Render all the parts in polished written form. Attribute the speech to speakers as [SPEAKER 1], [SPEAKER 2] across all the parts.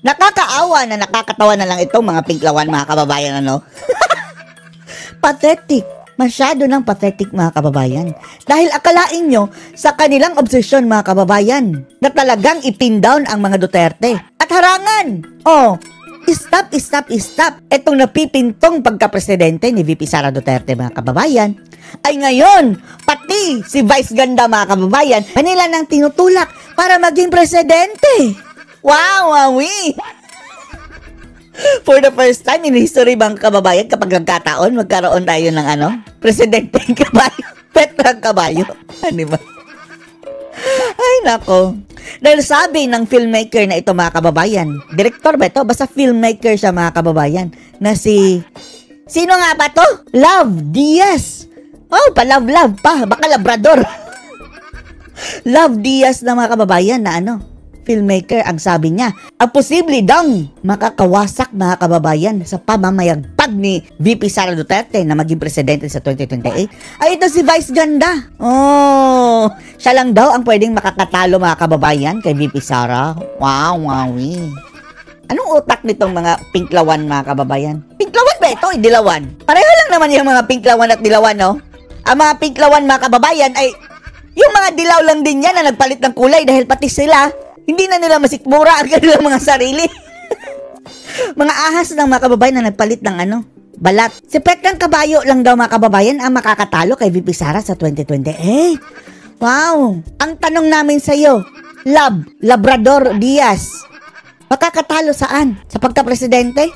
[SPEAKER 1] Nakakaawa na nakakatawa na lang itong mga pinklawan, mga kababayan, ano? Pathetic. Masyado ng pathetic, mga kababayan. Dahil akalain nyo, sa kanilang obsesyon, mga kababayan, na talagang ipin down ang mga Duterte. At harangan! Oh, stop. Etong napipintong pagka-presidente ni VP Sara Duterte, mga kababayan, ay ngayon, pati si Vice Ganda, mga kababayan, kanila nang tinutulak para maging presidente. Wow, wawi! For the first time in history, mga kababayan, kapag nagkataon, magkaroon tayo ng presidente ng kabayo. Petrang kabayo. Ano ba? Ay, nako. Dahil sabi ng filmmaker na ito, mga kababayan, director ba ito? Basta filmmaker siya, mga kababayan, na sino nga ba to? Love Diaz. Oh, pa-love pa. Baka labrador. Love Diaz na, mga kababayan, na filmmaker, ang sabi niya, ang posible daw makakawasak, mga kababayan, sa pamamayagpag ni VP Sara Duterte na maging presidente sa 2028 ay ito si Vice Ganda. Oh, siya lang daw ang pwedeng makakatalo, mga kababayan, kay VP Sara. Wow, wowie. Anong utak nitong mga pinklawan, mga kababayan? Pinklawan ba ito? Dilawan? Pareho lang naman yung mga pinklawan at dilawan, no? Ang mga pinklawan, mga kababayan, ay yung mga dilaw lang din yan na nagpalit ng kulay dahil pati sila hindi na nila masikmura ang kanilang mga sarili. Mga ahas ng mga kababayan na nagpalit ng balat. Si Petrang Kabayo lang daw, mga kababayan, ang makakatalo kay VP Sara sa 2028. Wow! Ang tanong namin sa iyo, Labrador Diaz, makakatalo saan? Sa pagka-presidente?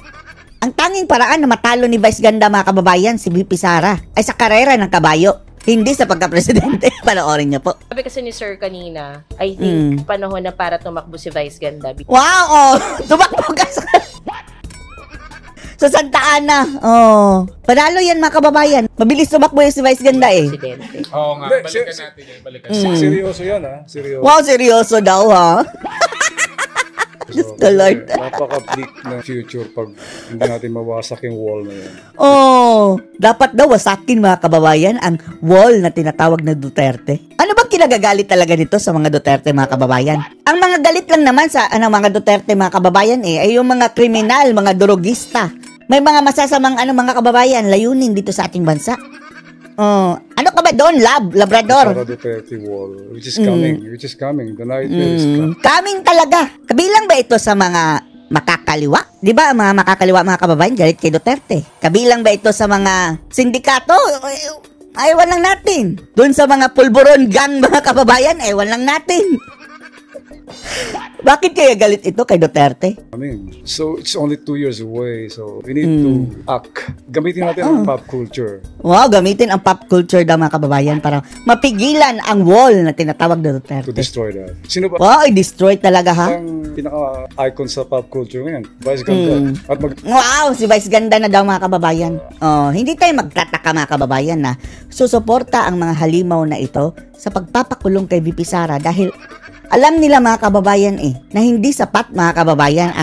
[SPEAKER 1] Ang tanging paraan na matalo ni Vice Ganda, mga kababayan, si VP Sara, ay sa karera ng kabayo. Hindi sa pagka-presidente. Panoorin niyo po.
[SPEAKER 2] Sabi kasi ni Sir kanina, I think panahon na para tumakbo si Vice Ganda.
[SPEAKER 1] Wow! Oh, tumakbo ka sa Santa Ana. Oh. Panalo yan, mga kababayan. Mabilis tumakbo yung si Vice Ganda eh.
[SPEAKER 3] Oo nga, balikan natin yan.
[SPEAKER 4] Seryoso yan, ha? Seryoso.
[SPEAKER 1] Wow, seryoso daw, ha? Diyos ko, Lord.
[SPEAKER 4] Napaka-bleak ng future pag hindi natin mawasak yung wall na yan.
[SPEAKER 1] Oh, dapat daw wasakin, mga kababayan, ang wall na tinatawag na Duterte. Ano bang kinagagalit talaga nito sa mga Duterte, mga kababayan? Ang mga galit lang naman sa mga Duterte, mga kababayan, ay yung mga kriminal, mga drogista. May mga masasamang mga kababayan, layunin dito sa ating bansa. Ano ka ba doon, Labrador?
[SPEAKER 4] Sara Duterte wall, which is coming. The nightmare is coming.
[SPEAKER 1] Coming talaga. Kabilang ba ito sa mga makakaliwa? Di ba, mga makakaliwa, mga kababayan, galit kay Duterte? Kabilang ba ito sa mga sindikato? Ewan lang natin. Doon sa mga pulburon gang, mga kababayan, ewan lang natin. Bakit kaya galit ito kay Duterte?
[SPEAKER 4] I mean, so it's only 2 years away, so we need to act. Gamitin natin ang pop culture.
[SPEAKER 1] Wow, gamitin ang pop culture daw, mga kababayan, para mapigilan ang wall na tinatawag na Duterte.
[SPEAKER 4] To destroy that. Sino ba?
[SPEAKER 1] Wow, i-destroy talaga, ha?
[SPEAKER 4] Ang pinaka-icon sa pop culture ngayon, Vice Ganda.
[SPEAKER 1] Wow, si Vice Ganda na daw, mga kababayan. Hindi tayo magtataka, mga kababayan, na susuporta ang mga halimaw na ito sa pagpapakulong kay VP Sara dahil alam nila, mga kababayan, na hindi sapat, mga kababayan,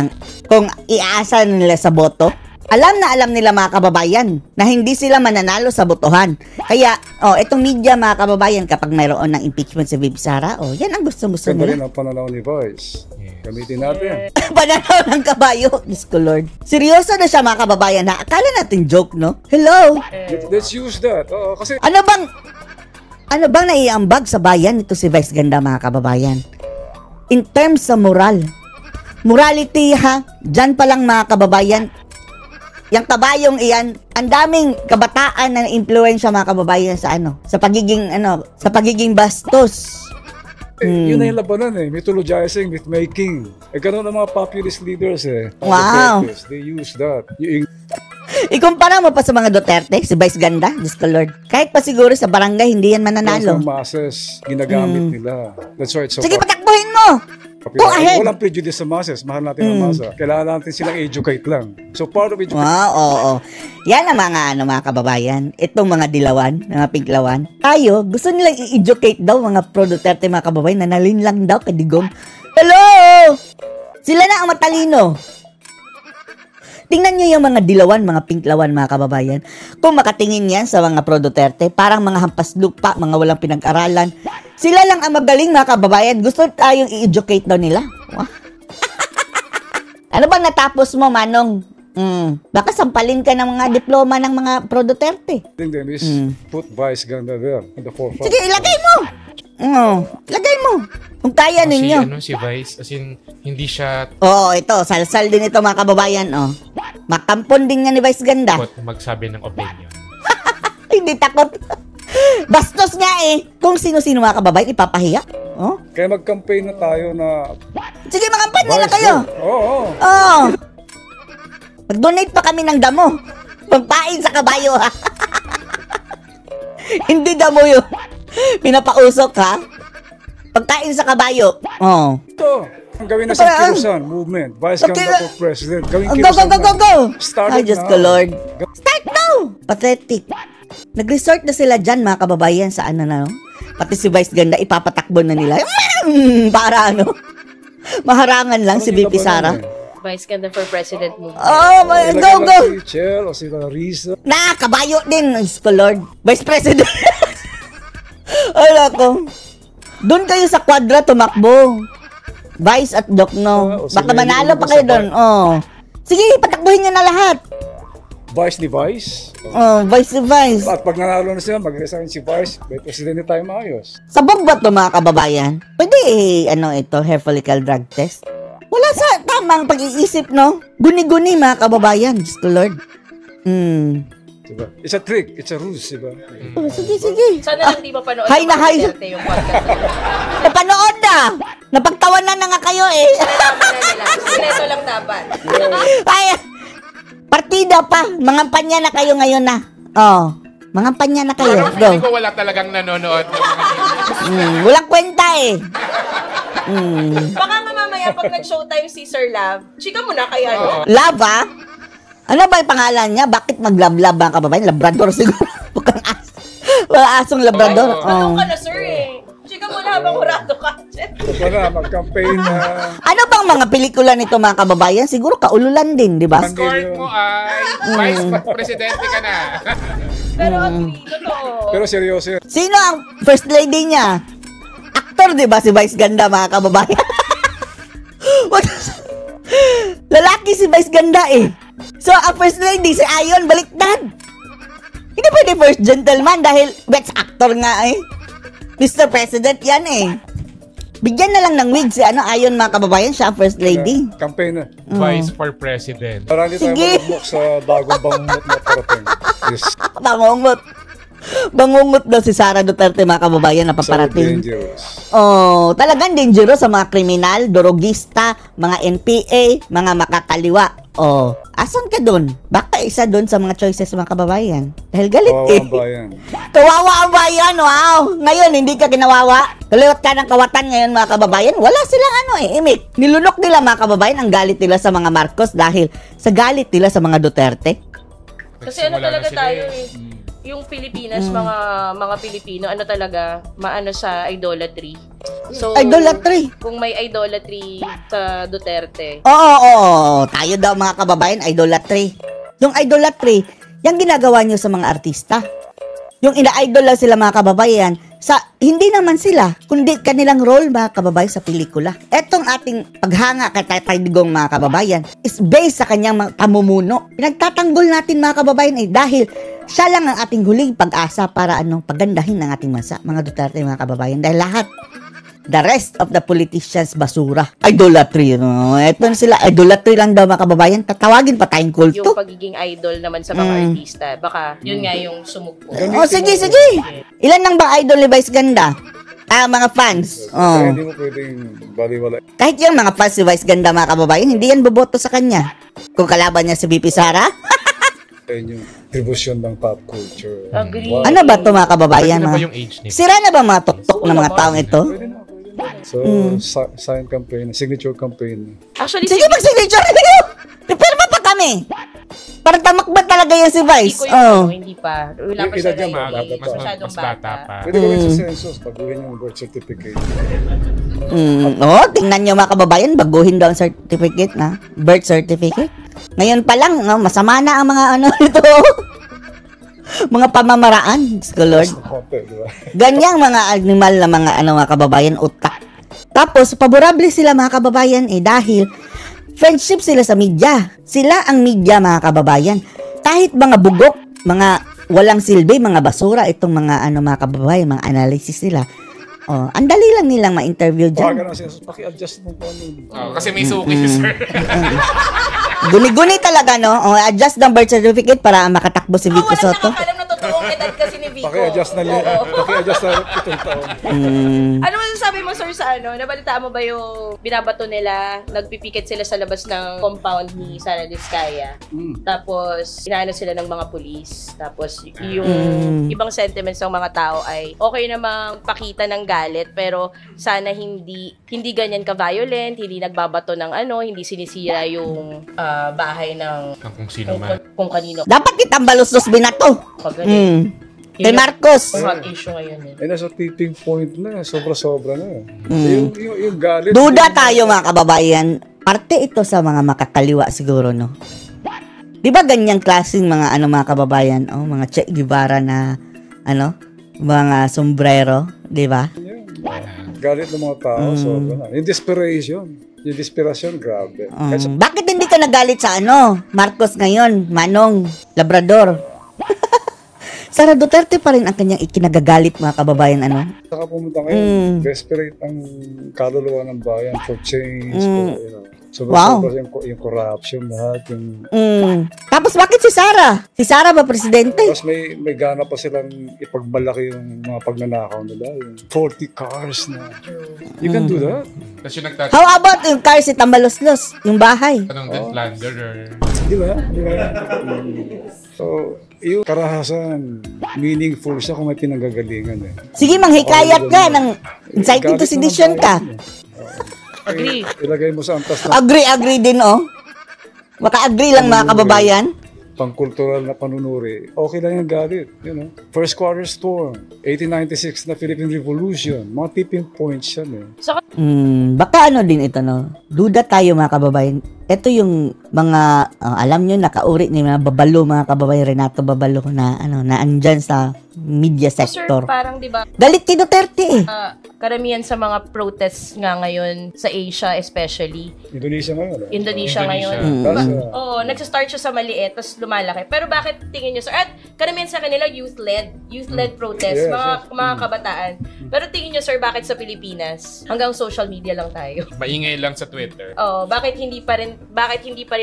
[SPEAKER 1] kung iaasa nila sa boto. Alam nila, mga kababayan, na hindi sila mananalo sa botohan. Kaya, itong media, mga kababayan, kapag mayroon ng impeachment si VP Sara, yan ang gusto-gusto nila.
[SPEAKER 4] Ganda rin ang pananaw ni Vice. Gamitin natin.
[SPEAKER 1] Pananaw ng kabayo. Diyos ko, Lord. Seryoso na siya, mga kababayan, na akala natin joke, no? Hello?
[SPEAKER 4] Let's use that. Kasi
[SPEAKER 1] Ano bang naiambag sa bayan ito si Vice Ganda, mga kababayan? In terms sa morality, ha? Diyan pa lang, mga kababayan, yung kabayong iyan, ang daming kabataan na impluwensya, mga kababayan, sa pagiging bastos.
[SPEAKER 4] Yun na yung labanan mythologizing, myth-making. Ganun ang mga populist leaders
[SPEAKER 1] Wow.
[SPEAKER 4] They use that.
[SPEAKER 1] Ikumpara mo pa sa mga Duterte, si Vice Ganda, Diyos ko, Lord. Kahit pa siguro sa barangay, hindi yan mananalo.
[SPEAKER 4] Yung masses, ginagamit nila. That's why it's so
[SPEAKER 1] Sige, patakbuhin mo! Go ahead!
[SPEAKER 4] Walang prejudice sa masses. Mahal natin ang masa. Kailangan natin silang educate lang. So, part of education.
[SPEAKER 1] Wow, oo. Yan ang mga kababayan. Itong mga dilawan, mga pinklawan. Tayo, gusto nilang i-educate daw mga pro-Duterte, mga kababayan, na nalinlang daw kadigong. Hello! Sila na ang matalino. Tingnan nyo yung mga dilawan, mga pinklawan, mga kababayan. Kung makatingin yan sa mga pro-Duterte, parang mga hampas lupa, mga walang pinag-aralan. Sila lang ang magaling, mga kababayan. Gusto tayong i-educate daw nila. Ano bang natapos mo, Manong? Baka sampalin ka ng mga diploma ng mga Pro Duterte.
[SPEAKER 4] I think then is put Vice Ganda there in the forefront.
[SPEAKER 1] Sige, ilagay mo. Lagay mo. Kung kaya ninyo.
[SPEAKER 3] Si Vice, as in, hindi siya
[SPEAKER 1] Ito, salsal din ito mga kababayan, Makampon din nga ni Vice Ganda.
[SPEAKER 3] takot magsabi ng opinion.
[SPEAKER 1] Hindi takot. Bastos nga Kung sino-sino mga kababayan, ipapahiya.
[SPEAKER 4] Kaya mag-campaign na tayo na
[SPEAKER 1] Sige, makampan na
[SPEAKER 4] Vice
[SPEAKER 1] kayo.
[SPEAKER 4] Oo.
[SPEAKER 1] Mag-donate pa kami ng damo. Pagpain sa kabayo, ha? Hindi damo yun. Pinapausok, ha? Pagkain sa kabayo.
[SPEAKER 4] Ito. Ang gawin na sa Kilusan movement. Vice Ganda for President. Gawin
[SPEAKER 1] Go, go, go, go, go!
[SPEAKER 4] Start
[SPEAKER 1] Ay,
[SPEAKER 4] it
[SPEAKER 1] Diyos
[SPEAKER 4] now.
[SPEAKER 1] ko, Lord. Start now! Pathetic. Nag-resort na sila dyan, mga kababayan, sa Pati si Vice Ganda, ipapatakbo na nila. Para maharangan lang si BP Sara.
[SPEAKER 2] Vice Ganda for President movement.
[SPEAKER 1] Go!
[SPEAKER 4] Si Chel o si Larissa.
[SPEAKER 1] Kabayo din. Diyos ko, Lord. Vice President. Wala ko. Doon kayo sa kwadra tumakbo. Vice at Dokno.
[SPEAKER 4] Si
[SPEAKER 1] Baka
[SPEAKER 4] Lenny
[SPEAKER 1] manalo pa
[SPEAKER 4] Uno
[SPEAKER 1] kayo
[SPEAKER 4] sa
[SPEAKER 1] doon. Sige, patakbuhin nyo na lahat.
[SPEAKER 4] Vice ni Vice.
[SPEAKER 1] Vice si Vice.
[SPEAKER 4] At pag nanalo na sila, mag-resign si Vice. May presidente tayo maayos.
[SPEAKER 1] Sabog ba ito mga kababayan? Pwede ito, hair follicle drug test. Wala sa tamang pag-iisip, no? Guni-guni mga kababayan. Diyos ko, Lord.
[SPEAKER 4] Diba? It's a trick. It's a ruse, diba?
[SPEAKER 1] Sige.
[SPEAKER 2] Sana lang di mapanood
[SPEAKER 1] Hay
[SPEAKER 2] ng
[SPEAKER 1] na,
[SPEAKER 2] mga
[SPEAKER 1] hay.
[SPEAKER 2] Duterte yung podcast na yun.
[SPEAKER 1] Napanood na! Napagtawanan na nga kayo
[SPEAKER 2] Sineto lang dapat.
[SPEAKER 1] Ay, partida pa. Mga panya na kayo ngayon na. Mga panya na kayo.
[SPEAKER 3] Pero
[SPEAKER 1] Go.
[SPEAKER 3] feeling ko wala talagang nanonood ng mga
[SPEAKER 1] Walang kwenta
[SPEAKER 2] Baka mamaya pag nag-showtime si Sir Love, chika mo na kaya no?
[SPEAKER 1] Lava? Ano ba yung pangalan niya? Bakit mag-love-love ang kababayan? Labrador siguro. Bukang aso. Wala asong labrador.
[SPEAKER 2] Ano ka na, sir Chika mo na habang hurado ka.
[SPEAKER 4] Ito na, mag-campaign na.
[SPEAKER 1] Ano bang mga pelikula nito mga kababayan? Siguro kaululan din, di ba?
[SPEAKER 3] score mo ay Vice Presidente ka na.
[SPEAKER 2] Pero agree, totoo.
[SPEAKER 4] Pero seryoso yan.
[SPEAKER 1] Sino ang first lady niya? Aktor, di ba? Si Vice Ganda, mga kababayan. Lalaki si Vice Ganda So, ang first lady, si Ayon, baliktad. Hindi pwede first gentleman dahil best actor nga Mr. President yan Bigyan na lang ng wig si Ayon, mga kababayan, siya ang first lady.
[SPEAKER 4] Campaign na.
[SPEAKER 3] Vice for President.
[SPEAKER 4] Marami tayong
[SPEAKER 1] Sige.
[SPEAKER 4] malugmok sa bagong bangungot na parating. Yes.
[SPEAKER 1] Bangungot daw si Sara Duterte, mga kababayan, na
[SPEAKER 4] So
[SPEAKER 1] paparating.
[SPEAKER 4] dangerous.
[SPEAKER 1] Talagang dangerous sa mga kriminal, dorogista, mga NPA, mga makakaliwa. Asan ka dun? Baka isa dun sa mga choices mga kababayan. Dahil galit
[SPEAKER 4] Kawawa ang bayan.
[SPEAKER 1] Kawawa ang bayan, wow! Ngayon, hindi ka ginawawa. Kaliwat ka ng kawatan ngayon, mga kababayan. Wala silang imik. Nilunok nila, mga kababayan, ang galit nila sa mga Marcos dahil sa galit nila sa mga Duterte.
[SPEAKER 2] Kasi talaga tayo yung Pilipinas, mga Pilipino, talaga, maano sa idolatry. So,
[SPEAKER 1] Idolatry.
[SPEAKER 2] Kung may idolatry sa Duterte,
[SPEAKER 1] Oo. Tayo daw, mga kababayan, idolatry. Yung idolatry, yung ginagawa nyo sa mga artista. Yung ina-idol lang sila, mga kababayan, hindi naman sila, kundi kanilang role, mga kababayan, sa pelikula. Etong ating paghanga kay Tatay Digong, mga kababayan, is based sa kanyang pamumuno. Pinagtatanggol natin, mga kababayan, dahil siya lang ang ating huling pag-asa para pagandahin ng ating bansa, mga Duterte, mga kababayan. Dahil lahat, the rest of the politicians, basura. Idolatry, Ito na sila, idolatry lang daw, mga kababayan. Tatawagin pa tayong kulto.
[SPEAKER 2] yung pagiging idol naman sa mga artista, baka yun nga yung sumugpo.
[SPEAKER 1] Sige. Ilan nang ba idol ni Vice Ganda? Mga fans.
[SPEAKER 4] Kaya hindi mo pwedeng baliwala.
[SPEAKER 1] Kahit yung mga fans si Vice Ganda, mga kababayan, hindi yan boboto sa kanya. Kung kalaban niya si BP Sara.
[SPEAKER 4] Ayun yung tribusyon ng pop culture.
[SPEAKER 2] Agree.
[SPEAKER 4] Wow.
[SPEAKER 1] Ano ba ito, mga kababayan?
[SPEAKER 3] Pwede na ba
[SPEAKER 1] Mga?
[SPEAKER 3] yung age nito?
[SPEAKER 1] Sira na ba mga tuktok ng mga taong ito?
[SPEAKER 4] Pwede na. So, sign campaign, signature campaign.
[SPEAKER 2] Actually,
[SPEAKER 1] Sige, mag-signature niyo! Pirma pa kami! Parang tamakba talaga yan si Vice.
[SPEAKER 2] hindi pa. Wala pa
[SPEAKER 4] Yung
[SPEAKER 2] siya
[SPEAKER 4] edad niya,
[SPEAKER 2] na
[SPEAKER 3] Mas
[SPEAKER 2] masyadong
[SPEAKER 3] bata pa.
[SPEAKER 4] Pwede ko rin sa census, pag-uhin yung birth certificate.
[SPEAKER 1] Tingnan nyo, mga kababayan, baguhin daw ang certificate na. Birth certificate. Ngayon pa lang, masama na ang mga ito. Mga pamamaraan, Diyos ko, Lord.
[SPEAKER 4] Diba?
[SPEAKER 1] Ganyang mga animal na mga kababayan, utak. Tapos, paborable sila, mga kababayan, dahil Friendship sila sa media. Sila ang media, mga kababayan. Kahit mga bugok, mga walang silbi, mga basura, itong mga mga kababayan, mga analysis nila. Oh, ang dali lang nilang ma-interview dyan.
[SPEAKER 4] Baka na siya, paki-adjust mo po
[SPEAKER 3] Kasi may suki si sir.
[SPEAKER 1] Guni-guni talaga, no? Oh, adjust ng birth certificate para makatakbo si Vico Soto.
[SPEAKER 2] Walang nakakalam na totoong edad kasi ni Vico.
[SPEAKER 4] Paki-adjust na niya. Paki-adjust na itong taon.
[SPEAKER 2] Ano masasabi mo, sir, sa nabalitaan mo ba yung binabato nila, nagpipikit sila sa labas ng compound ni Sara Diskaya? Tapos, inaano sila ng mga pulis. Tapos, yung ibang sentiments ng mga tao ay okay namang pakita ng galit, pero sana hindi ganyan ka-violent, hindi nagbabato ng hindi sinisira yung bahay ng
[SPEAKER 3] Kung sino man.
[SPEAKER 2] kung kanino.
[SPEAKER 1] Dapat kitang balustos binato.
[SPEAKER 2] Pagaling.
[SPEAKER 1] Kay Marcos.
[SPEAKER 2] Yung hot issue ngayon eh.
[SPEAKER 4] Nasa tipping point na. Sobra-sobra na. Yung galit.
[SPEAKER 1] Duda tayo, mga kababayan. Parte ito sa mga makakaliwa siguro, no? Di ba ganyang klaseng mga mga kababayan, mga Che Guevara na mga sombrero, di ba?
[SPEAKER 4] Galit ng mga tao, sobra na. Yung desperation, grabe.
[SPEAKER 1] Bakit hindi ka nagalit sa Marcos ngayon, Manong Labrador? Sara Duterte pa rin ang kanyang ikinagagalit, mga kababayan,
[SPEAKER 4] Saka pumunta ngayon, desperate ang kaluluwa ng bayan for change. Sobra-sobra yung corruption, lahat.
[SPEAKER 1] Tapos bakit si Sara? Si Sara ba presidente?
[SPEAKER 4] Tapos may gana pa silang ipagmalaki yung mga pagnanakaw nila. Yung 40 cars na. You can do that.
[SPEAKER 3] Tapos yung nagtatanong
[SPEAKER 1] How about yung car si Tambaloslos? Yung bahay?
[SPEAKER 3] din Planderer.
[SPEAKER 4] Di ba? So, yung karahasan, meaningful siya kung may pinanggagalingan eh.
[SPEAKER 1] Sige, manghikayat ka ng inciting to sedition ka.
[SPEAKER 2] Agree.
[SPEAKER 4] Ilagay mo sa antas na
[SPEAKER 1] Agree din, Maka-agree lang, mga kababayan.
[SPEAKER 4] pangkultural na panunuri. Okay lang yung galit. First quarter storm, 1896 na Philippine Revolution. Mga tipping points yan eh.
[SPEAKER 1] Baka din ito, no? Duda tayo, mga kababayan. Ito yung mga, alam nyo, nakauri ni mga Babalo, mga kababayan, Renato Babalo, na andyan sa media sector.
[SPEAKER 2] Sir, parang di ba,
[SPEAKER 1] Galit kay Duterte eh.
[SPEAKER 2] karamihan sa mga protests nga ngayon sa Asia especially.
[SPEAKER 4] Indonesia ngayon.
[SPEAKER 2] Indonesia ngayon. Oo, nagsastart siya sa maliit, tapos lumalaki. Pero bakit tingin nyo, sir? At karamihan sa kanila youth-led protest, mga kabataan. Pero tingin nyo, sir, bakit sa Pilipinas? Hanggang social media lang tayo.
[SPEAKER 3] Maingay lang sa Twitter.
[SPEAKER 2] Oo, bakit hindi pa rin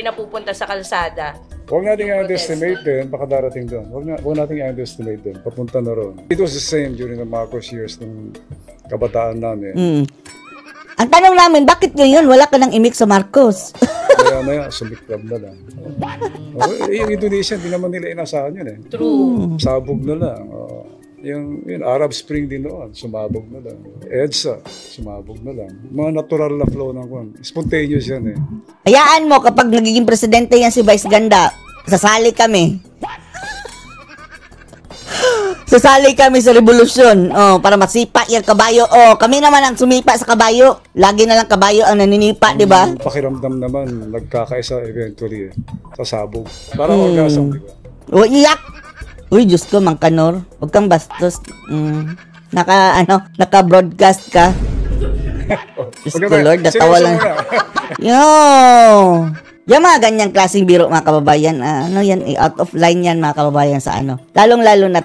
[SPEAKER 2] napupunta sa kalsada?
[SPEAKER 4] Huwag natin i-underestimate din, baka darating doon. Huwag natin i-underestimate din, papunta na ron. It was the same during the Marcos years ng kabataan namin.
[SPEAKER 1] Ang tanong namin, bakit ngayon wala ka nang imik sa Marcos?
[SPEAKER 4] Maya, sumiklab na lang. Yung Indonesia, hindi naman nila inasahan yun eh.
[SPEAKER 2] True.
[SPEAKER 4] Sabog na lang. Yung Arab Spring din noon, sumabog na lang. EDSA, sumabog na lang. Mga natural na flow ng kwan. Spontaneous yan eh.
[SPEAKER 1] Hayaan mo, kapag nagiging presidente yan si Vice Ganda, sasali kami. Sasali kami sa revolusyon. Para masipa yung kabayo. Kami naman ang sumipa sa kabayo. Lagi na lang kabayo ang naninipa, di ba?
[SPEAKER 4] Yung pakiramdam naman, nagkakaisa eventually eh. Sasabog. Parang orgasm, di ba?
[SPEAKER 1] Iyak! Uy, Diyos ko, Mang Kanor. Huwag kang bastos. Naka-broadcast ka. Diyos ko, Lord, natawa lang. Yung mga ganyang klaseng biro, mga kababayan, yan, out of line yan, mga kababayan, sa Lalong-lalo na,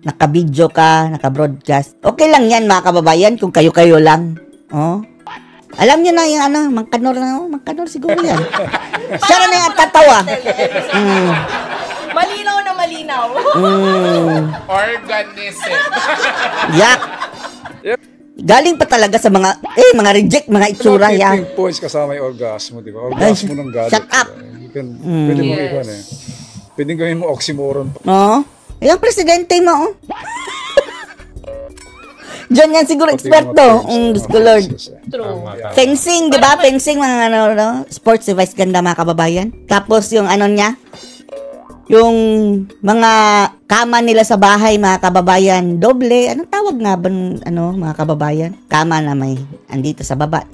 [SPEAKER 1] naka-video ka, naka-broadcast. Okay lang yan, mga kababayan, kung kayo-kayo lang. Alam nyo na yung, Mang Kanor siguro yan. Siya na yung tatawa.
[SPEAKER 2] Malinaw na malinaw.
[SPEAKER 3] Organism.
[SPEAKER 1] Yak. Galing pa talaga sa mga reject, mga itsura.
[SPEAKER 4] Tipping points kasama yung orgasmo, di ba? Orgasmo ng galit.
[SPEAKER 1] Shut up.
[SPEAKER 4] Pwede mo iwan eh. Pwede gawin mo oxymoron.
[SPEAKER 1] Yung presidente mo, Diyan yan siguro eksperto. Diyos ko, Lord.
[SPEAKER 2] True.
[SPEAKER 1] Fencing, di ba? Fencing, mga sports device, ganda, mga kababayan. Tapos yung niya, yung mga kama nila sa bahay, mga kababayan, doble. Anong tawag nga ba, mga kababayan? Kama na may andito sa baba.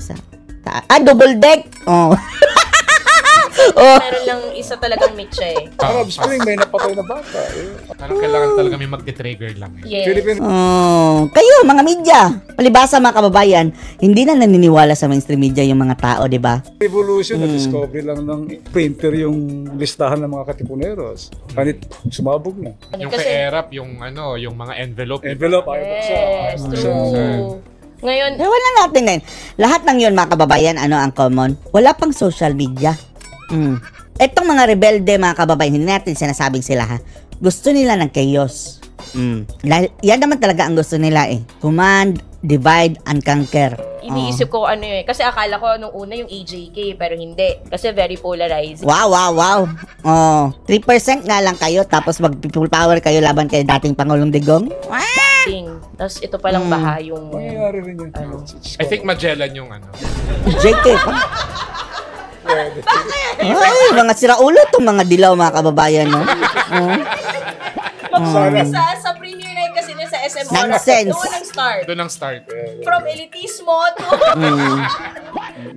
[SPEAKER 1] Double deck.
[SPEAKER 2] meron lang isa talagang mitya eh.
[SPEAKER 4] Arab Spring, may napatay na bata.
[SPEAKER 3] Parang kailangan talaga may mag-trigger lang eh.
[SPEAKER 2] Yes.
[SPEAKER 4] Philippine
[SPEAKER 1] Kayo, mga media, palibasa mga kababayan, hindi na naniniwala sa mainstream media yung mga tao, di ba?
[SPEAKER 4] Revolution, na-discovery lang ng printer yung listahan ng mga katipuneros. Kanit, sumabog na.
[SPEAKER 3] Yung
[SPEAKER 2] Kasi-
[SPEAKER 3] kay Erap, yung yung mga envelope.
[SPEAKER 4] Envelope, ayaw buksan.
[SPEAKER 2] Yes, true. Ngayon,
[SPEAKER 1] Wala natin din. Lahat ng yun, mga kababayan, ano ang common? Wala pang social media. Etong mga rebelde, mga kababayan, hindi natin sinasabing sila, ha? Gusto nila ng chaos. Yan naman talaga ang gusto nila, eh. Command, divide, and conquer.
[SPEAKER 2] iniisip ko ano eh. Kasi akala ko nung una yung AJK, pero hindi. Kasi very polarizing.
[SPEAKER 1] Wow. 3% nga lang kayo, tapos mag-people power kayo laban kay dating Pangulong Digong.
[SPEAKER 2] Tapos ito palang baha yung...
[SPEAKER 4] Mangyayari rin yun.
[SPEAKER 3] I think Magellan yung
[SPEAKER 1] JK pa. Ay, mga siraulo itong mga dilaw, mga kababayan, no?
[SPEAKER 2] Mag-umpisa sa premiere night kasi na sa SM
[SPEAKER 1] Nonsense.
[SPEAKER 2] Doon ang start.
[SPEAKER 3] Doon ang start.
[SPEAKER 2] From elitismo to...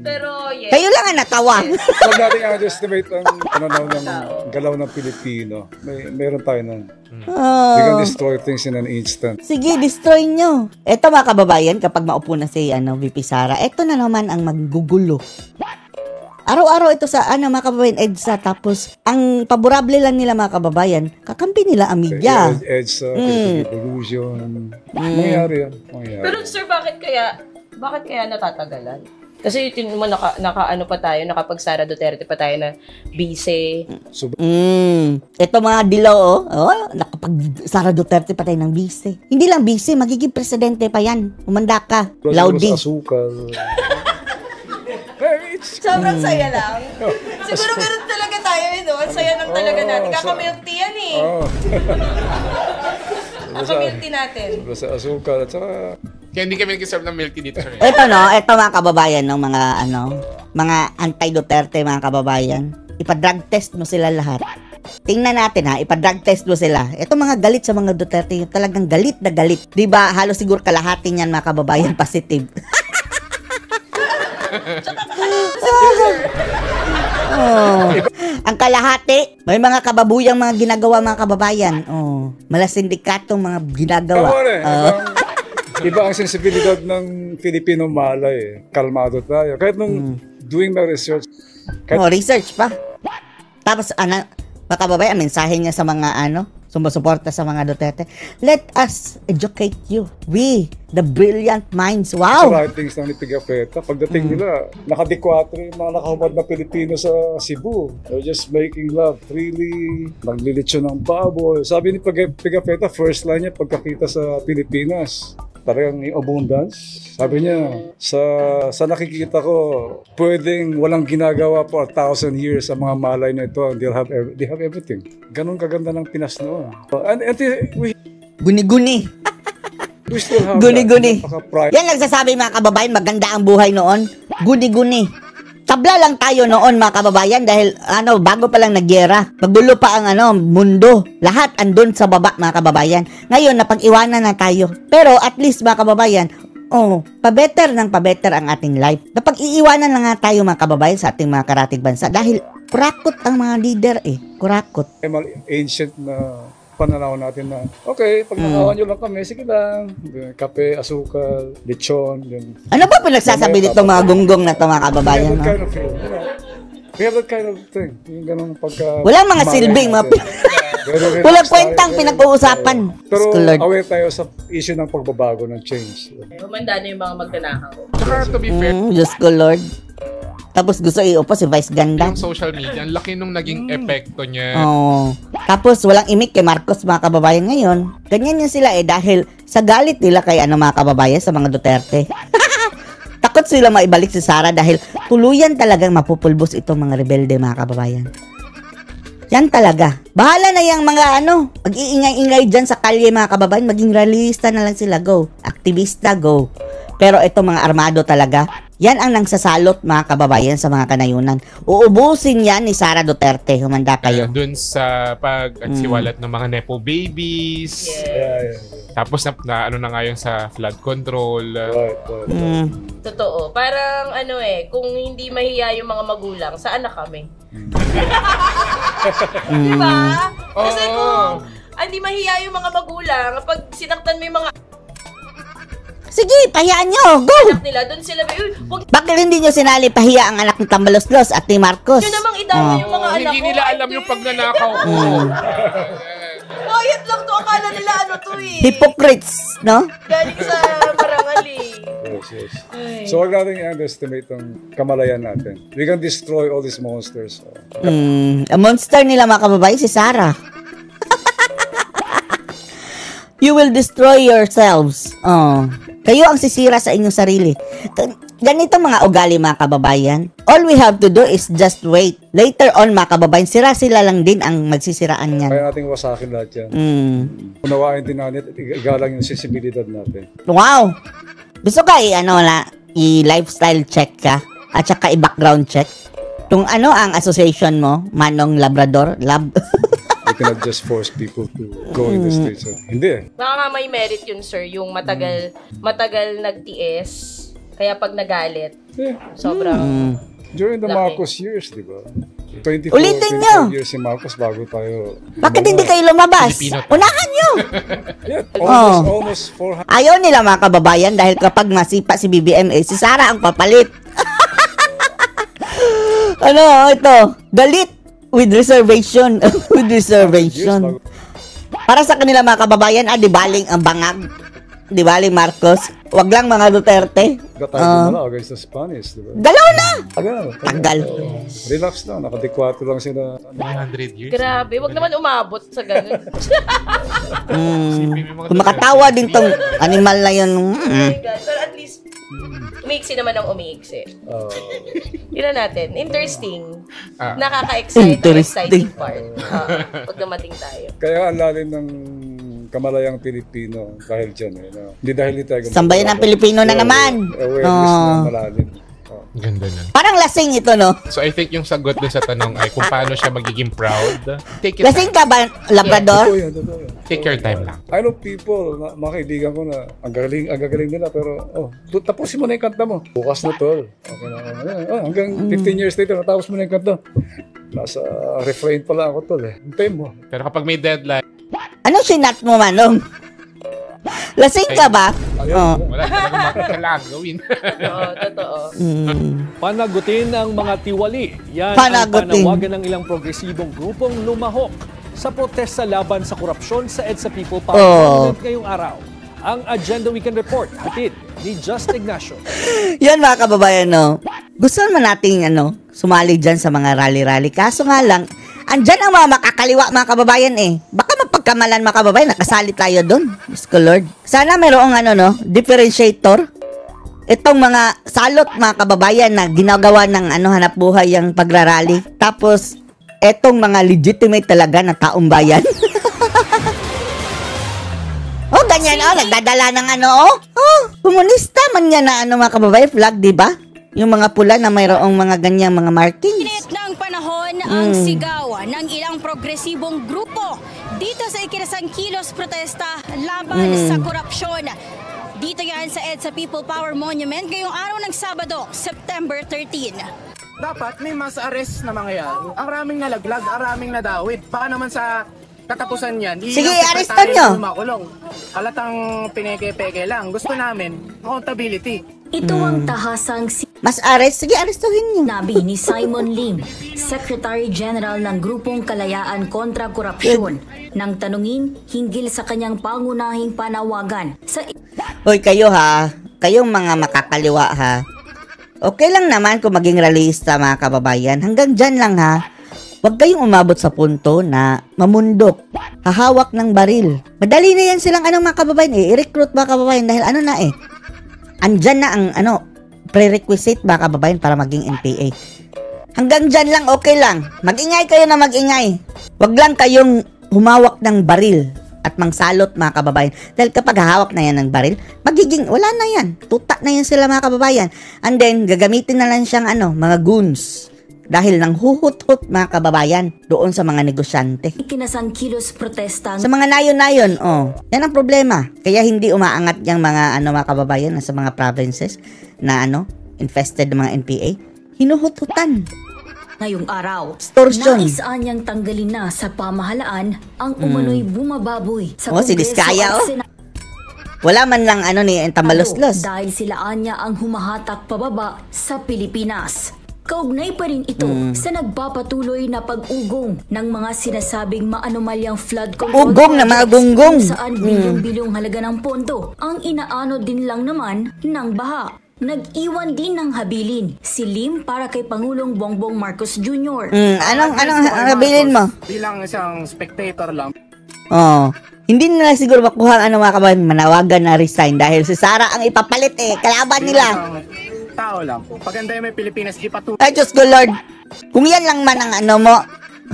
[SPEAKER 2] Pero yes.
[SPEAKER 1] Kayo lang ang natawa.
[SPEAKER 4] Huwag natin underestimate ang pananaw ng galaw ng Pilipino. Meron tayo nun. We can destroy things in an instant.
[SPEAKER 1] Sige, destroy nyo. Eto mga kababayan, kapag maupo na si VP Sara, eto na naman ang maggugulo. Araw-araw ito sa mga kababayan, EDSA. Tapos, ang paborable lang nila mga kababayan, kakampi nila ang media.
[SPEAKER 4] EDSA, Revolution. Mangyayari yan.
[SPEAKER 2] Pero sir, bakit kaya natatagalan? Kasi yun mo naka-ano pa tayo, nakapag Sara Duterte pa tayo na bise.
[SPEAKER 1] Ito mga dilaw, nakapag Sara Duterte patay ng bise. Hindi lang bise, magiging presidente pa yan. Umanda ka. Laudi.
[SPEAKER 4] Asukal.
[SPEAKER 2] Sobrang saya lang. Siguro ganun talaga tayo doon. Saya lang talaga natin. Kakamilk tea yan eh. Kakamilk tea natin.
[SPEAKER 4] Sa asukal at saka...
[SPEAKER 3] Kaya hindi kami nag-serve ng milk tea dito, sir.
[SPEAKER 1] Ito mga kababayan ng mga anti-Duterte mga kababayan. Ipa-drug test mo sila lahat. Tingnan natin ipa-drug test mo sila. Ito mga galit sa mga Duterte, yung talagang galit na galit. 'Di ba? Halos siguro kalahati niyan mga kababayan positive. Ang kalahati, may mga kababuyang mga ginagawa mga kababayan. Malas sindikatong mga ginagawa.
[SPEAKER 4] Iba ang sensibilidad ng Filipino malay. Kalmado tayo. Kahit nung doing my research.
[SPEAKER 1] Research pa. Tapos, mga kababayan, mensahe niya sa mga sumusuporta sa mga Duterte. Let us educate you. We, the brilliant minds. Wow!
[SPEAKER 4] Sa writings ng ni Pigafetta, pagdating nila, nakadikwatro yung mga nakahubad na Pilipino sa Cebu. They're just making love freely, naglilitsyon ng baboy. Sabi ni Pigafetta, first line niya pagkakita sa Pilipinas. Talagang yung abundance. Sabi niya, sa nakikita ko, pwedeng walang ginagawa for 1,000 years sa mga malay na ito. They have everything. Ganon kaganda ng Pinas noon. And
[SPEAKER 1] Guni-guni.
[SPEAKER 4] we still have
[SPEAKER 1] Guni-guni.
[SPEAKER 4] that.
[SPEAKER 1] Yan nagsasabi mga kababayan, maganda ang buhay noon. Guni-guni. Tabla lang tayo noon mga kababayan dahil bago pa lang nagyera. Magulo pa ang mundo. Lahat andun sa baba mga kababayan. Ngayon napag-iwanan na tayo. Pero at least mga kababayan, pabetter ang ating life. Napag-iiwanan na nga tayo mga kababayan sa ating mga karatig bansa dahil kurakot ang mga leader kurakot.
[SPEAKER 4] Ancient na pananaw natin na, okay, pag nakawan nyo lang kami, sige lang. Kape, asukal, lechon.
[SPEAKER 1] Ano ba pinagsasabi nitong mga gunggong na ito mga kababayan?
[SPEAKER 4] We have that kind of thing. Yung ganun pagka...
[SPEAKER 1] Walang mga silbing, walang kwentang pinag-uusapan.
[SPEAKER 4] Pero aware tayo sa issue ng pagbabago ng change.
[SPEAKER 2] Humanda na yung mga magnanakaw.
[SPEAKER 3] Saka to be fair,
[SPEAKER 1] Diyos ko Lord. Tapos gusto iupo si Vice Ganda.
[SPEAKER 3] yung social media, ang laki nung naging epekto niya.
[SPEAKER 1] Tapos walang imik kay Marcos mga kababayan ngayon. Ganyan yan sila dahil sa galit nila kay mga kababayan sa mga Duterte. Takot sila maibalik si Sara dahil tuluyan talagang mapupulbos itong mga rebelde mga kababayan. Yan talaga. Bahala na yung mga mag-iingay-ingay dyan sa kalye mga kababayan. Maging realista na lang sila, go. Aktivista, go. Pero itong mga armado talaga, Yan ang nangsasalot mga kababayan sa mga kanayunan. Uubusin yan ni Sara Duterte. Humanda kayo.
[SPEAKER 3] Dun sa pag-siwalat ng mga nepo babies.
[SPEAKER 2] Yes.
[SPEAKER 3] Tapos na ano na nga yung sa flood control.
[SPEAKER 2] Totoo. Parang kung hindi mahiya yung mga magulang, saan na kami? Diba? Kasi kung hindi mahiya yung mga magulang, pag sinaktan mo yung mga
[SPEAKER 1] Sige, pahiyaan nyo. Go!
[SPEAKER 2] anak nila, doon sila,
[SPEAKER 1] Bakit hindi nyo sinali pahiya ang anak ni Tambaloslos at ni Marcos?
[SPEAKER 2] yun namang idama yung mga anak ko.
[SPEAKER 3] Hindi nila alam yung pagnanakaw ko.
[SPEAKER 2] Quiet lang to, akala nila
[SPEAKER 1] Hypocrites, no?
[SPEAKER 2] Galing sa marangal
[SPEAKER 4] Yes. So, huwag natin i-underestimate ang kamalayan natin. We can destroy all these monsters.
[SPEAKER 1] Ang monster nila mga kababayan, si Sara. You will destroy yourselves. Kayo ang sisira sa inyong sarili. Ganito mga ugali mga kababayan. All we have to do is just wait. Later on mga kababayan, sila lang din ang magsisiraan yan.
[SPEAKER 4] Kaya nating wasakin lahat yan. Unawain din natin at igalang yung sensibilidad natin.
[SPEAKER 1] Wow! Gusto ka i-lifestyle check ka at saka i-background check? Kung ano ang association mo, Manong Labrador, Lab.
[SPEAKER 4] We cannot just force people to go in the streets. Hindi.
[SPEAKER 2] Baka nga may merit yun, sir, yung matagal nagtiis, kaya pag nagalit, sobrang
[SPEAKER 4] During the
[SPEAKER 2] laki.
[SPEAKER 4] Marcos years, di ba? 24
[SPEAKER 1] Ulitin nyo!
[SPEAKER 4] years si Marcos bago tayo.
[SPEAKER 1] Bakit hindi kayo lumabas?
[SPEAKER 3] Filipino.
[SPEAKER 1] Unahan nyo!
[SPEAKER 4] Yeah, almost 400.
[SPEAKER 1] Ayaw nila mga kababayan dahil kapag masipa si BBM, si Sara ang papalit. Ito? Galit with reservation. With reservation. Para sa kanila mga kababayan, di baling ang bangag. Di baling Marcos. Wag lang mga Duterte.
[SPEAKER 4] Gatago na lang against the Spanish, di ba?
[SPEAKER 1] Galaw na!
[SPEAKER 4] Tagal. Relax lang, nakadekwato lang sila.
[SPEAKER 3] 100 years.
[SPEAKER 2] grabe, wag naman umabot sa ganun.
[SPEAKER 1] Kung makatawa din tong animal na yun.
[SPEAKER 2] Oh my God. Pero at least, umiiksi naman ang umiiksi. Tignan natin. Interesting. Nakaka-excite.
[SPEAKER 1] Interesting.
[SPEAKER 2] Exciting part. Pag dumating tayo.
[SPEAKER 4] Kaya ang lalim ng kamalayang Pilipino dahil dyan. Hindi dahil hindi tayo
[SPEAKER 1] Sambayan ng Pilipino na naman.
[SPEAKER 4] Awareness na malalim.
[SPEAKER 3] Ganda na.
[SPEAKER 1] Parang lasing ito, no?
[SPEAKER 3] So I think yung sagot dun sa tanong ay kung paano siya magiging proud. Take your
[SPEAKER 1] Lasing
[SPEAKER 3] time.
[SPEAKER 1] ka ba, Labrador?
[SPEAKER 4] Totoo yan.
[SPEAKER 3] Take your time lang.
[SPEAKER 4] I know people, mga kaibigan ko na ang gagaling nila pero tapusin mo na yung kanta mo. Bukas na tol. Okay na. Hanggang 15 years later, natapos mo na yung kanta. Nasa refrain pala ako tol eh. Hintay mo.
[SPEAKER 3] Pero kapag may deadline,
[SPEAKER 1] Ano sinat mo, Manong? Lasing ka ba?
[SPEAKER 3] wala talagang kailangan gawin.
[SPEAKER 2] Oo, totoo.
[SPEAKER 5] Panagutin ang mga tiwali. Yan
[SPEAKER 1] Panagutin.
[SPEAKER 5] ang panawagan ng ilang progresibong grupong lumahok sa protesta laban sa korupsyon sa EDSA People Power Movement ngayong araw. Ang Agenda Weekend Report, hatid ni Just Ignacio.
[SPEAKER 1] Yan mga kababayan, no? Gusto naman nating, sumali dyan sa mga rally-rally. Kaso nga lang, andyan ang mga makakaliwa mga kababayan eh. Baka mapagkamalan mga kababayan, nakasali tayo doon. Diyos ko Lord. Sana mayroong differentiator. Itong mga salot mga kababayan na ginagawa ng hanap buhay yung pagrarally. Tapos, etong mga legitimate talaga na taong bayan. Ganyan, nagdadala ng komunista man yan na mga kababayan, flag, di ba? Yung mga pula na mayroong mga ganyang mga markings.
[SPEAKER 6] Init ng panahon ang sigaw ng ilang progresibong grupo dito sa ikinasang kilos protesta laban sa korupsyon. Dito yan sa EDSA People Power Monument ngayong araw ng Sabado, September 13.
[SPEAKER 7] Dapat may mass arrest na mangyayari. Ang raming nalaglag, ang raming nadawit. Baka naman sa katapusan yan,
[SPEAKER 1] sige, arestan nyo.
[SPEAKER 7] Makulong. Halatang pineke-peke lang. Gusto namin, accountability.
[SPEAKER 6] Ito ang tahasang
[SPEAKER 1] Mas arrest? Sige, arestuhin nyo.
[SPEAKER 6] sinabi ni Simon Lim, Secretary General ng Grupong Kalayaan kontra Korupsyon, nang tanungin hinggil sa kanyang pangunahing panawagan sa
[SPEAKER 1] Hoy, kayo ha. Kayong mga makakaliwa ha. Okay lang naman kung maging realista mga kababayan. Hanggang dyan lang ha. Huwag kayong umabot sa punto na mamundok, hahawak ng baril. Madali na yan silang mga kababayan i-recruit mga kababayan dahil andyan na ang prerequisite mga kababayan para maging NPA. Hanggang dyan lang, okay lang. Mag-ingay kayo na mag-ingay. Huwag lang kayong humawak ng baril. at mangsalot mga kababayan. Dahil kapag hawak na yan ng baril, magiging, wala na yan. Tuta na yan sila mga kababayan. And then, gagamitin na lang siyang mga goons. Dahil nang huhut-hut mga kababayan doon sa mga negosyante.
[SPEAKER 6] Ikinasang kilos protesta.
[SPEAKER 1] Sa mga nayon-nayon, yan ang problema. Kaya hindi umaangat yung mga mga kababayan sa mga provinces na infested ng mga NPA. Hinuhut-hutan.
[SPEAKER 6] Ngayong araw,
[SPEAKER 1] Extortion.
[SPEAKER 6] naisaan niyang tanggalin na sa pamahalaan ang umano'y bumababoy sa
[SPEAKER 1] Si
[SPEAKER 6] Kongreso
[SPEAKER 1] Diskaya,
[SPEAKER 6] at Senado.
[SPEAKER 1] Wala man lang ni Tambalos-los.
[SPEAKER 6] Dahil silaan niya ang humahatak pababa sa Pilipinas. Kaugnay pa rin ito sa nagpapatuloy na pag-ugong ng mga sinasabing maanomalyang flood control
[SPEAKER 1] Ugong na mga gunggong.
[SPEAKER 6] kung saan bilyong-bilyong halaga ng pondo ang inaano din lang naman ng baha. Nag-iwan din ng habilin si Lim para kay Pangulong Bongbong Marcos Jr.
[SPEAKER 1] Anong habilin mo?
[SPEAKER 7] Bilang isang spectator lang.
[SPEAKER 1] Hindi nila siguro makuha ang mga kababayan, manawagan na resign dahil si Sara ang ipapalit kalaban nila.
[SPEAKER 7] Isang tao lang. Paganda yung may Pilipinas, ipatuloy.
[SPEAKER 1] Ay, Diyos ko Lord, kung yan lang man ang mo,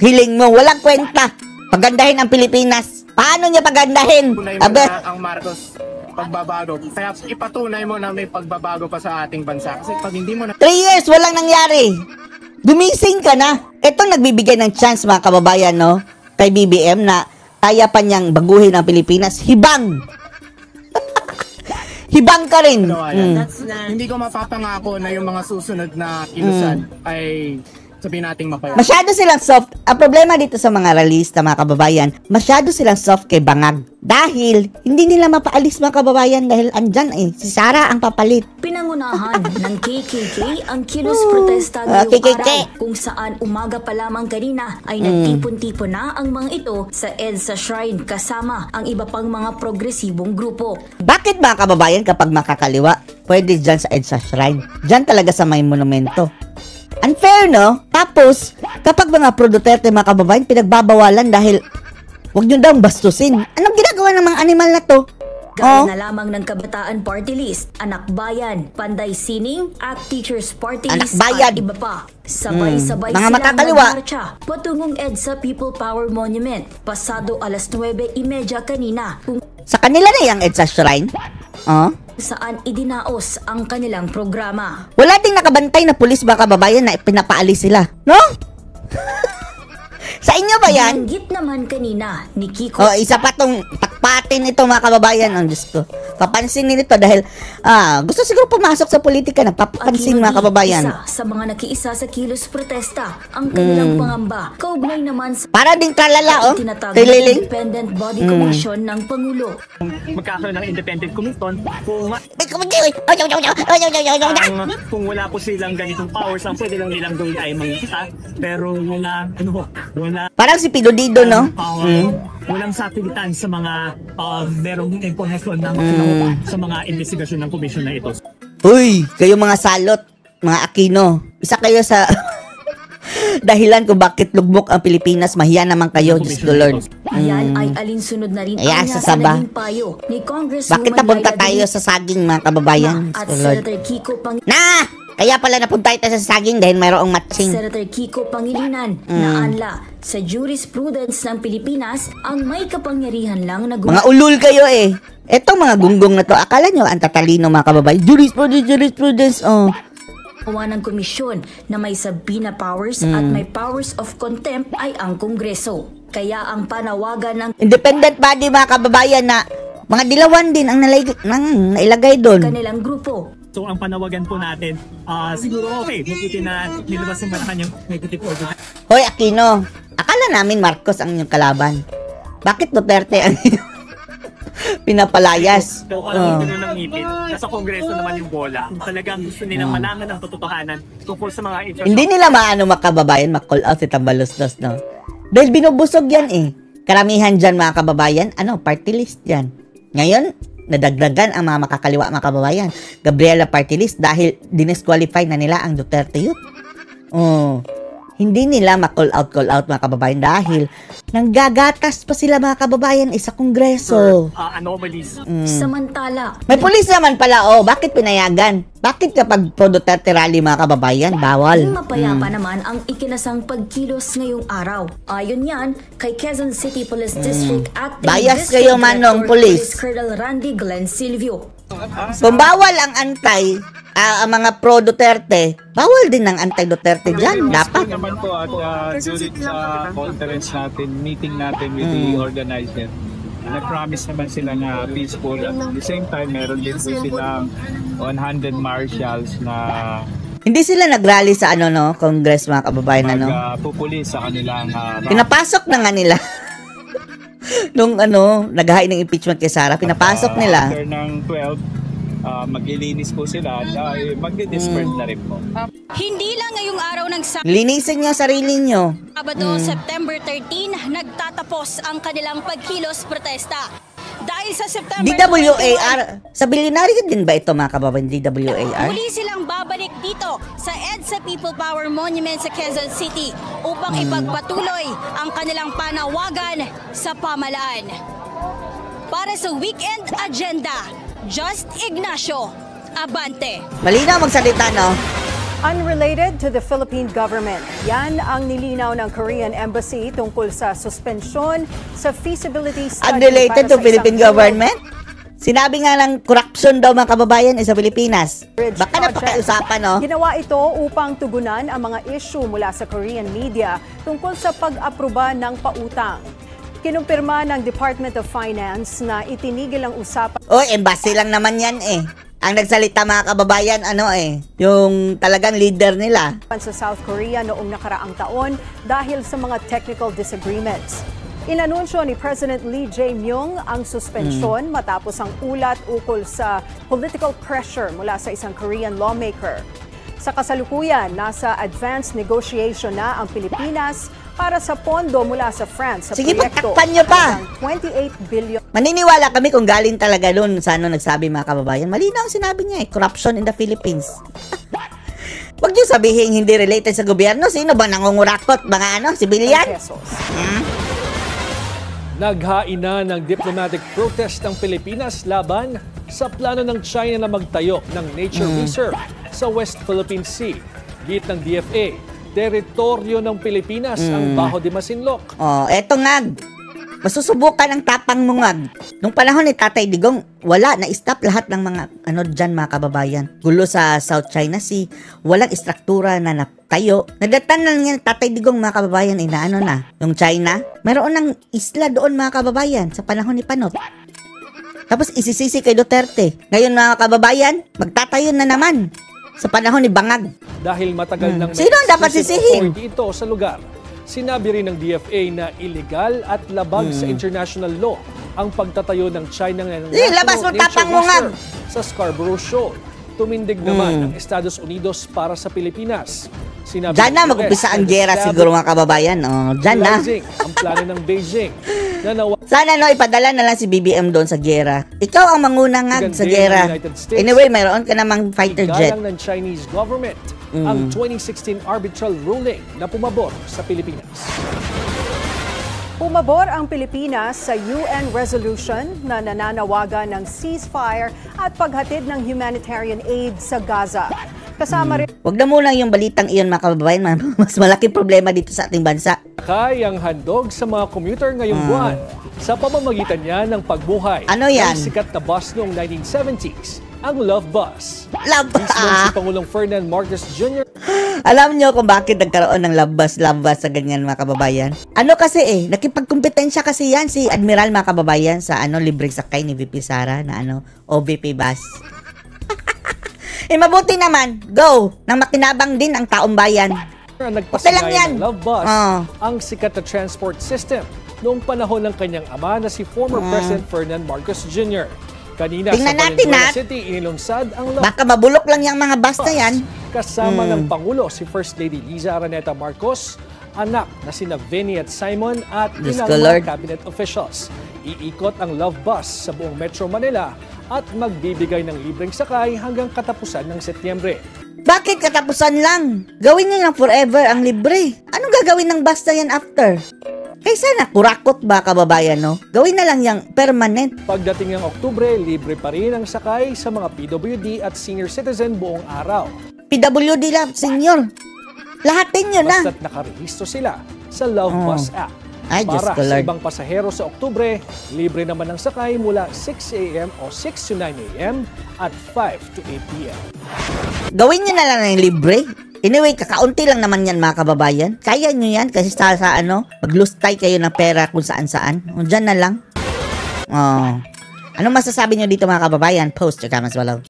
[SPEAKER 1] hiling mo, walang kwenta. Pagandahin ang Pilipinas. Paano niya pagandahin?
[SPEAKER 7] Tunay mo na ang Marcos pagbabago. Kaya ipatunay mo na may pagbabago pa sa ating bansa. Kasi pag hindi mo na
[SPEAKER 1] 3 years, walang nangyari. Gumising ka na. Ito nagbibigay ng chance mga kababayan, kay BBM na kaya pa niyang baguhin ang Pilipinas. Hibang! Hibang ka rin.
[SPEAKER 7] hindi ko mapapangako na yung mga susunod na kilusan ay sabihin nating mapayapa.
[SPEAKER 1] Masyado silang soft. Ang problema dito sa mga ralista, mga kababayan, masyado silang soft kay Bangag. Dahil, hindi nila mapaalis mga kababayan dahil andyan si Sara ang papalit.
[SPEAKER 6] Pinangunahan ng KKK ang kilos protesta ngayong
[SPEAKER 1] KKK.
[SPEAKER 6] araw kung saan umaga pa lamang kanina ay nagtipon-tipon na ang mga ito sa EDSA Shrine kasama ang iba pang mga progresibong grupo.
[SPEAKER 1] Bakit mga kababayan kapag makakaliwa, pwede dyan sa EDSA Shrine? Dyan talaga sa may monumento. Unfair, no? Tapos, kapag mga pro-Duterte mga kababayan, pinagbabawalan dahil huwag nyo daw bastusin. Anong ginagawa ng mga animal na to?
[SPEAKER 6] Gaya na lamang ng Kabataan Party List, Anak Bayan, Panday Sining, ACT Teachers Party
[SPEAKER 1] Anak
[SPEAKER 6] List
[SPEAKER 1] Bayan.
[SPEAKER 6] at iba pa. Sabay-sabay
[SPEAKER 1] Mga
[SPEAKER 6] silang
[SPEAKER 1] makakaliwa.
[SPEAKER 6] nagmarcha patungong EDSA People Power Monument pasado alas 9:30 kanina kung
[SPEAKER 1] Sa kanila na yung EDSA Shrine?
[SPEAKER 6] saan idinaos ang kanilang programa.
[SPEAKER 1] Wala ding nakabantay na pulis ba kababayan na pinapaalis sila, no? Sa inyo ba yan?
[SPEAKER 6] Nanggit naman kanina ni Kiko
[SPEAKER 1] Isa pa tong takpatin ito mga kababayan. Ang Diyos ko. Papansinin ito dahil gusto siguro pumasok sa politika. Nagpapansin mga kababayan.
[SPEAKER 6] Isa sa mga nakiisa sa kilos protesta ang kanilang pangamba. Kaugnay naman sa
[SPEAKER 1] Para ding tralala,
[SPEAKER 6] tinatawag
[SPEAKER 1] Kay
[SPEAKER 6] na
[SPEAKER 1] Liling.
[SPEAKER 6] Independent Body Commission ng Pangulo.
[SPEAKER 8] Magkakaroon ng independent commission kung wala po silang ganitong powers, ang pwede lang nilang gawin ay mangita, pero wala
[SPEAKER 1] Parang si Piludido, no?
[SPEAKER 8] walang satilitan sa mga merong impormasyon na sa mga investigasyon ng komisyon na ito.
[SPEAKER 1] Uy, kayo mga salot, mga Aquino. Isa kayo sa dahilan kung bakit lugmok ang Pilipinas. Mahiya naman kayo, Diyos ko Lord.
[SPEAKER 6] Yan ay alinsunod na rin
[SPEAKER 1] Ayan,
[SPEAKER 6] ang
[SPEAKER 1] sa
[SPEAKER 6] sa
[SPEAKER 1] Saba.
[SPEAKER 6] naging payo ni Congresswoman
[SPEAKER 1] Bakit napunta
[SPEAKER 6] Laila
[SPEAKER 1] tayo sa saging mga kababayan?
[SPEAKER 6] at
[SPEAKER 1] Diyos ko Lord.
[SPEAKER 6] Senator Kiko
[SPEAKER 1] Kaya pala napunta tayo sa saging dahil mayroong matching.
[SPEAKER 6] Senator Kiko Pangilinan na anla sa jurisprudence ng Pilipinas ang may kapangyarihan lang na
[SPEAKER 1] Mga ulul kayo Etong mga gunggong na to, akala nyo ang tatalino mga kababayan. Jurisprudence.
[SPEAKER 6] gumawa ng komisyon na may subpoena powers at may powers of contempt ay ang Kongreso. Kaya ang panawagan ng
[SPEAKER 1] Independent body mga kababayan na mga dilawan din ang nailagay doon.
[SPEAKER 6] kanilang grupo.
[SPEAKER 8] So ang panawagan po natin, siguro okay, mabuti na nilabas ng Malacanang negative order.
[SPEAKER 1] Hoy Aquino, akala namin Marcos ang inyong kalaban. Bakit Duterte ang pinapalayas?
[SPEAKER 8] So alam mo ng ngipin, nasa Kongreso naman yung bola. Talagang gusto nilang malaman ang totohanan tungkol sa mga infrastructure.
[SPEAKER 1] Hindi nila makababayan, mak-call out si Tambalos-los, no? Dahil binubusog yan Karamihan dyan mga kababayan, party list yan. Ngayon, nadagdagan ang mga makakaliwa mga kababayan. Gabriela party list dahil dinisqualify na nila ang Duterte Youth. hindi nila ma-call out mga kababayan dahil nanggagatas pa sila mga kababayan sa Kongreso.
[SPEAKER 8] Anomalies.
[SPEAKER 6] Samantala,
[SPEAKER 1] May pulis naman pala, bakit pinayagan? Bakit kapag pro Duterte rally mga kababayan, bawal?
[SPEAKER 6] mapayapa naman ang ikinasang pagkilos ngayong araw. Ayon yan kay Quezon City Police District Acting
[SPEAKER 1] Bias
[SPEAKER 6] District
[SPEAKER 1] kayo, Manong,
[SPEAKER 6] Director
[SPEAKER 1] Police.
[SPEAKER 6] Colonel Randy Glenn Silvio.
[SPEAKER 1] Kung bawal ang ang mga pro Duterte, bawal din ang anti-Duterte dyan. Dapat.
[SPEAKER 9] naman po at during sa conference natin, meeting natin with the organizer, nag-promise naman sila na peaceful. At the same time, meron din po silang 100 marshals na
[SPEAKER 1] Hindi sila nagrally sa Congress mga kababayan,
[SPEAKER 9] pupuli sa kanilang
[SPEAKER 1] Pinapasok na nga nila. Nung naghahain ng impeachment kay Sara, pinapasok nila.
[SPEAKER 9] After ng 12, maglilinis po sila at magdi-disperse na rin po.
[SPEAKER 6] Hindi lang ngayong araw ng
[SPEAKER 1] Linisin niyo sarili niyo.
[SPEAKER 6] Sabado, September 13, nagtatapos ang kanilang pagkilos protesta. Dahil sa September
[SPEAKER 1] DWAR, sa bilyonaryo din ba ito mga kababayan, DWAR?
[SPEAKER 6] muli silang babalik dito sa EDSA People Power Monument sa Quezon City upang ipagpatuloy ang kanilang panawagan sa pamalaan. Para sa weekend agenda, Just Ignacio, Abante.
[SPEAKER 1] Malinaw magsalita, no?
[SPEAKER 10] Unrelated to the Philippine government, yan ang nilinaw ng Korean Embassy tungkol sa suspensyon sa feasibility study.
[SPEAKER 1] Unrelated
[SPEAKER 10] para
[SPEAKER 1] to
[SPEAKER 10] sa
[SPEAKER 1] Philippine
[SPEAKER 10] isang
[SPEAKER 1] government? Sinabi nga ng corruption daw mga kababayan sa Pilipinas. Baka na pakiusapan, no?
[SPEAKER 10] Ginawa ito upang tugunan ang mga issue mula sa Korean media tungkol sa pag-aproba ng pautang. Kinumpirma ng Department of Finance na itinigil ang usapan.
[SPEAKER 1] Embassy lang naman yan Ang nagsalita mga kababayan, yung talagang leader nila.
[SPEAKER 10] Sa South Korea noong nakaraang taon dahil sa mga technical disagreements. Inanunsyo ni President Lee Jae-myung ang suspensyon matapos ang ulat ukol sa political pressure mula sa isang Korean lawmaker. Sa kasalukuyan, nasa advanced negotiation na ang Pilipinas para sa pondo mula sa France sa
[SPEAKER 1] Sige,
[SPEAKER 10] proyekto
[SPEAKER 1] patakpan nyo pa!
[SPEAKER 10] ng 28 billion.
[SPEAKER 1] Maniniwala kami kung galing talaga doon sa nagsabi mga kababayan. Malinaw ang sinabi niya corruption in the Philippines. Huwag niyo sabihin hindi related sa gobyerno. Sino ba nangungurakot? Mga civilian?
[SPEAKER 5] Naghain na ng diplomatic protest ang Pilipinas laban sa plano ng China na magtayo ng nature reserve sa West Philippine Sea. Git ng DFA, teritoryo ng Pilipinas ang Bajo de Masinloc.
[SPEAKER 1] Eto nga. Masusubukan ang tapang mungag. Nung panahon ni Tatay Digong, wala, na-stop lahat ng mga dyan mga kababayan. Gulo sa South China Sea, walang istruktura na natayo. Nadatan na nga Tatay Digong mga kababayan, na. Yung China, mayroon ng isla doon mga kababayan sa panahon ni Panot. Tapos isisisi kay Duterte. Ngayon mga kababayan, magtatayo na naman sa panahon ni Bangag.
[SPEAKER 5] Dahil matagal nang
[SPEAKER 1] Sino ang dapat sisihin?
[SPEAKER 5] Ito sa lugar. Sinabi rin ng DFA na illegal at labag sa international law ang pagtatayo ng China ng
[SPEAKER 1] labas mo tapang mungag
[SPEAKER 5] sa Scarborough Shoal. Tumindig naman ang Estados Unidos para sa Pilipinas. Sinabi
[SPEAKER 1] Diyan na mag-umpisa ang gera siguro mga kababayan. Diyan na.
[SPEAKER 5] Ang plano ng Beijing.
[SPEAKER 1] Sana ipadala na lang si BBM doon sa gera. Ikaw ang mangunangag sa gera. Anyway, mayroon ka namang fighter jet.
[SPEAKER 5] Igalang ng Chinese government ang 2016 arbitral ruling na pumabor sa Pilipinas.
[SPEAKER 10] Pumabor ang Pilipinas sa UN resolution na nananawagan ng ceasefire at paghatid ng humanitarian aid sa Gaza. Kasama rin...
[SPEAKER 1] Huwag na muna yung balitang iyon mga kababayan. Mas malaking problema dito sa ating bansa.
[SPEAKER 5] Kayang handog sa mga commuter ngayong buwan sa pamamagitan niya ng pagbuhay.
[SPEAKER 1] Ano yan?
[SPEAKER 5] Ng sikat na bus noong 1970s, ang Love Bus.
[SPEAKER 1] Love Bus?
[SPEAKER 5] Si Pangulong Ferdinand Marcos Jr.
[SPEAKER 1] Alam niyo kung bakit nagkaroon ng love bus sa ganyan mga kababayan? Kasi nakipagkumpetensya kasi yan si Admiral mga kababayan sa libreng sakay ni VP Sara na OVP bus. Mabuti naman, go! Nang makinabang din ang taong bayan.
[SPEAKER 5] Nagpasinay ng Love Bus ang sikat na transport system noong panahon ng kanyang ama na si former President Ferdinand Marcos Jr. Kanina
[SPEAKER 1] tingnan
[SPEAKER 5] sa
[SPEAKER 1] natin,
[SPEAKER 5] Valenzuela City, inilunsad ang Love
[SPEAKER 1] Baka mabulok lang yung mga bus na yan.
[SPEAKER 5] Kasama ng Pangulo si First Lady Liza Araneta Marcos, anak na sina Vinny at Simon at ilang mga cabinet officials. Iikot ang Love Bus sa buong Metro Manila at magbibigay ng libreng sakay hanggang katapusan ng Setyembre.
[SPEAKER 1] Bakit katapusan lang? Gawin nyo lang forever ang libre. Anong gagawin ng bus na yan after? Kaysa na, kurakot ba kababayan, no? Gawin na lang yung permanent.
[SPEAKER 5] Pagdating ng Oktubre, libre pa rin ang sakay sa mga PWD at senior citizen buong araw.
[SPEAKER 1] PWD lang, senyor. Lahatin nyo na.
[SPEAKER 5] Basta't nakarehistro sila sa Love Bus app.
[SPEAKER 1] Ay, Diyos
[SPEAKER 5] Para
[SPEAKER 1] ko,
[SPEAKER 5] sa
[SPEAKER 1] Lord.
[SPEAKER 5] ibang pasahero sa Oktubre, libre naman ang sakay mula 6 a.m. o 6 to 9 a.m. at 5 to 8 p.m.
[SPEAKER 1] Gawin nyo na lang ng libre. Anyway, kakaunti lang naman yan mga kababayan. Kaya nyo yan kasi sa ano, maglustay kayo ng pera kung saan-saan. O, dyan na lang. Anong masasabi nyo dito mga kababayan? Post your comments below.